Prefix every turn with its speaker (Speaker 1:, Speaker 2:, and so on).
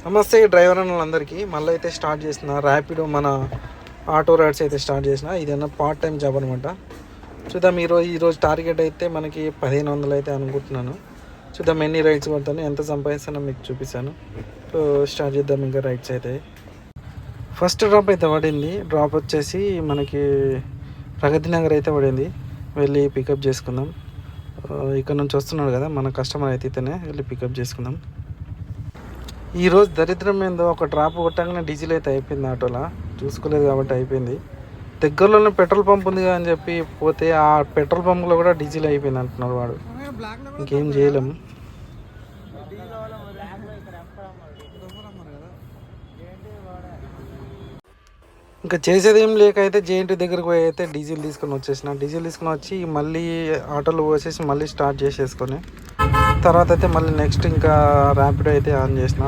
Speaker 1: నమస్తే డ్రైవర్ అన్న వాళ్ళందరికీ. మళ్ళీ అయితే స్టార్ట్ చేసిన ర్యాపిడో మన ఆటో రైడ్స్ అయితే స్టార్ట్ చేసిన. ఇదన్నా పార్ట్ టైం జాబ్ అనమాట. చూద్దాం ఈరోజు టార్గెట్ అయితే మనకి 1500 అయితే అనుకుంటున్నాను. చూద్దాం ఎన్ని రైడ్స్ కొడతాను, ఎంత సంపాదిస్తానో మీకు చూపిస్తాను. సో స్టార్ట్ చేద్దాం ఇంకా రైడ్స్ అయితే. ఫస్ట్ డ్రాప్ అయితే పడింది. డ్రాప్ వచ్చేసి మనకి ప్రగతి నగర్ అయితే పడింది. వెళ్ళి పికప్ చేసుకుందాం. ఇక్కడ నుంచి వస్తున్నాడు కదా మన కస్టమర్ అయితే, ఇతనే వెళ్ళి పికప్ చేసుకుందాం. ఈరోజు దరిద్రం ఏందో, ఒక డ్రాప్ కొట్టగానే డీజిల్ అయితే అయిపోయింది. ఆటోలో చూసుకోలేదు కాబట్టి అయిపోయింది. దగ్గరలోనే పెట్రోల్ పంప్ ఉంది కదా అని చెప్పి పోతే ఆ పెట్రోల్ పంప్లో కూడా డీజిల్ అయిపోయింది అంటున్నాడు వాడు. ఇంకేం చేయలేము. ఇంకా చేసేది ఏం లేక అయితే జేఎన్టీ దగ్గరకు పోయి అయితే డీజిల్ తీసుకొని వచ్చేసిన. డీజిల్ తీసుకొని వచ్చి మళ్ళీ ఆటోలో పోసేసి మళ్ళీ స్టార్ట్ చేసేసుకొని తర్వాత అయితే మళ్ళీ నెక్స్ట్ ఇంకా ర్యాపిడో అయితే ఆన్ చేసిన.